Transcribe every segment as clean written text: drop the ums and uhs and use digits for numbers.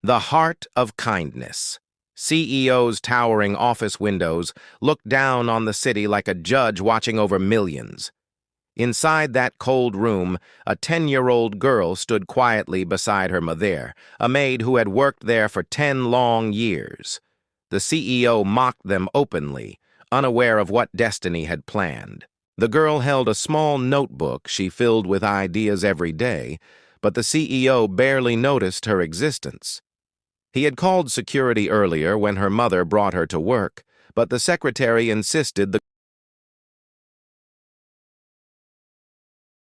The heart of kindness. CEO's towering office windows looked down on the city like a judge watching over millions. Inside that cold room, a 10-year-old girl stood quietly beside her mother, a maid who had worked there for 10 long years. The CEO mocked them openly, unaware of what destiny had planned. The girl held a small notebook she filled with ideas every day, but the CEO barely noticed her existence. He had called security earlier when her mother brought her to work, but the secretary insisted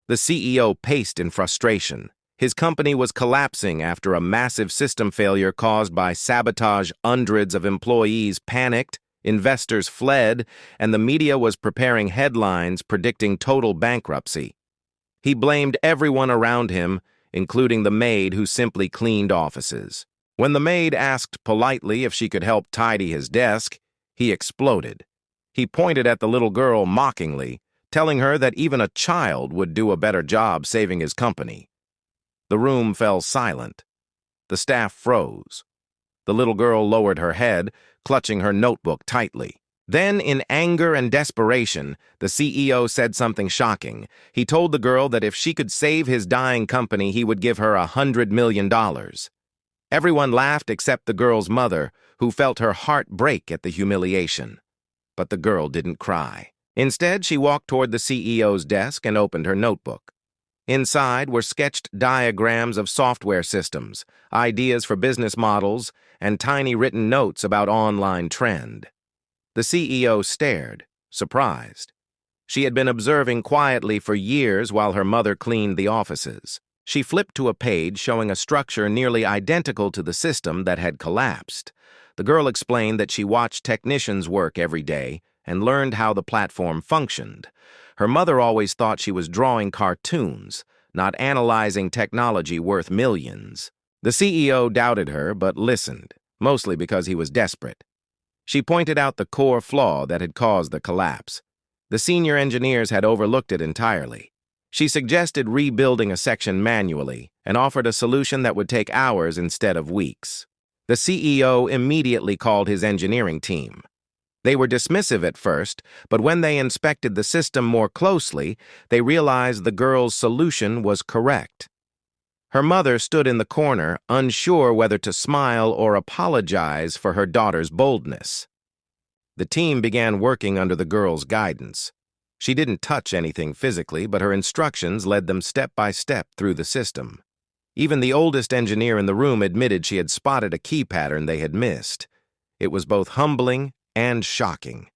the CEO paced in frustration. His company was collapsing after a massive system failure caused by sabotage. Hundreds of employees panicked, investors fled, and the media was preparing headlines predicting total bankruptcy. He blamed everyone around him, including the maid who simply cleaned offices. When the maid asked politely if she could help tidy his desk, he exploded. He pointed at the little girl mockingly, telling her that even a child would do a better job saving his company. The room fell silent. The staff froze. The little girl lowered her head, clutching her notebook tightly. Then, in anger and desperation, the CEO said something shocking. He told the girl that if she could save his dying company, he would give her $100 million. Everyone laughed except the girl's mother, who felt her heart break at the humiliation. But the girl didn't cry. Instead, she walked toward the CEO's desk and opened her notebook. Inside were sketched diagrams of software systems, ideas for business models, and tiny written notes about online trend. The CEO stared, surprised. She had been observing quietly for years while her mother cleaned the offices. She flipped to a page showing a structure nearly identical to the system that had collapsed. The girl explained that she watched technicians work every day and learned how the platform functioned. Her mother always thought she was drawing cartoons, not analyzing technology worth millions. The CEO doubted her but listened, mostly because he was desperate. She pointed out the core flaw that had caused the collapse. The senior engineers had overlooked it entirely. She suggested rebuilding a section manually and offered a solution that would take hours instead of weeks. The CEO immediately called his engineering team. They were dismissive at first, but when they inspected the system more closely, they realized the girl's solution was correct. Her mother stood in the corner, unsure whether to smile or apologize for her daughter's boldness. The team began working under the girl's guidance. She didn't touch anything physically, but her instructions led them step by step through the system. Even the oldest engineer in the room admitted she had spotted a key pattern they had missed. It was both humbling and shocking.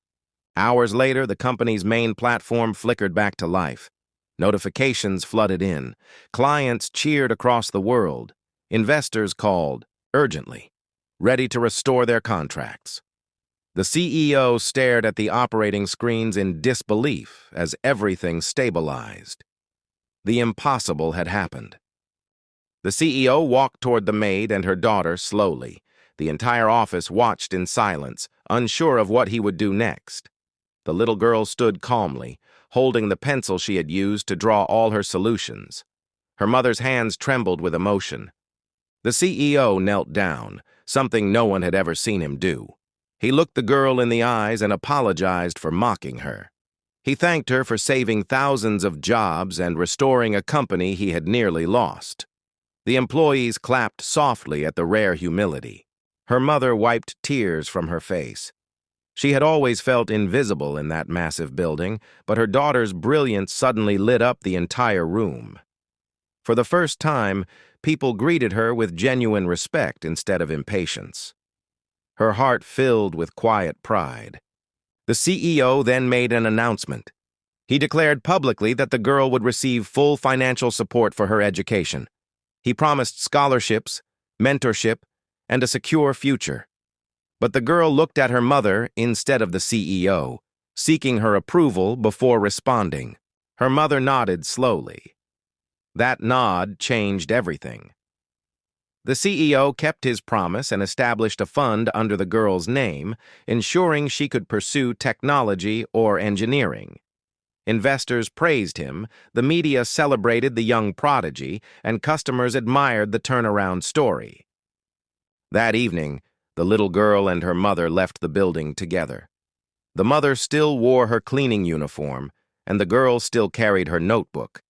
Hours later, the company's main platform flickered back to life. Notifications flooded in. Clients cheered across the world. Investors called, urgently, ready to restore their contracts. The CEO stared at the operating screens in disbelief as everything stabilized. The impossible had happened. The CEO walked toward the maid and her daughter slowly. The entire office watched in silence, unsure of what he would do next. The little girl stood calmly, holding the pencil she had used to draw all her solutions. Her mother's hands trembled with emotion. The CEO knelt down, something no one had ever seen him do. He looked the girl in the eyes and apologized for mocking her. He thanked her for saving thousands of jobs and restoring a company he had nearly lost. The employees clapped softly at the rare humility. Her mother wiped tears from her face. She had always felt invisible in that massive building, but her daughter's brilliance suddenly lit up the entire room. For the first time, people greeted her with genuine respect instead of impatience. Her heart filled with quiet pride. The CEO then made an announcement. He declared publicly that the girl would receive full financial support for her education. He promised scholarships, mentorship, and a secure future. But the girl looked at her mother instead of the CEO, seeking her approval before responding. Her mother nodded slowly. That nod changed everything. The CEO kept his promise and established a fund under the girl's name, ensuring she could pursue technology or engineering. Investors praised him, the media celebrated the young prodigy, and customers admired the turnaround story. That evening, the little girl and her mother left the building together. The mother still wore her cleaning uniform, and the girl still carried her notebook.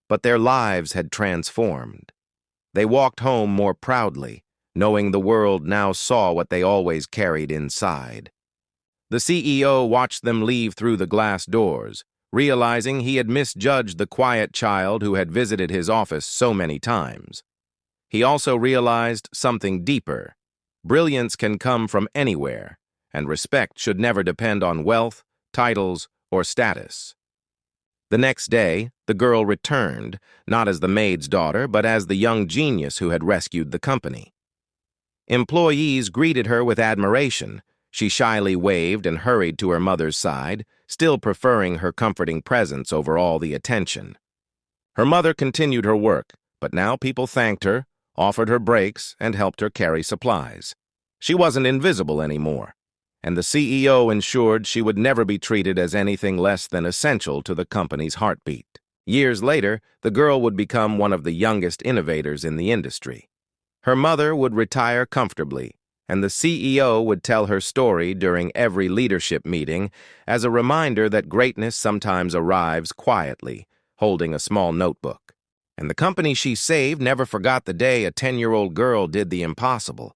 But their lives had transformed. They walked home more proudly, knowing the world now saw what they always carried inside. The CEO watched them leave through the glass doors, realizing he had misjudged the quiet child who had visited his office so many times. He also realized something deeper. Brilliance can come from anywhere, and respect should never depend on wealth, titles, or status. The next day, the girl returned, not as the maid's daughter, but as the young genius who had rescued the company. Employees greeted her with admiration. She shyly waved and hurried to her mother's side, still preferring her comforting presence over all the attention. Her mother continued her work, but now people thanked her, offered her breaks, and helped her carry supplies. She wasn't invisible anymore, and the CEO ensured she would never be treated as anything less than essential to the company's heartbeat. Years later, the girl would become one of the youngest innovators in the industry. Her mother would retire comfortably, and the CEO would tell her story during every leadership meeting as a reminder that greatness sometimes arrives quietly, holding a small notebook. And the company she saved never forgot the day a 10-year-old girl did the impossible.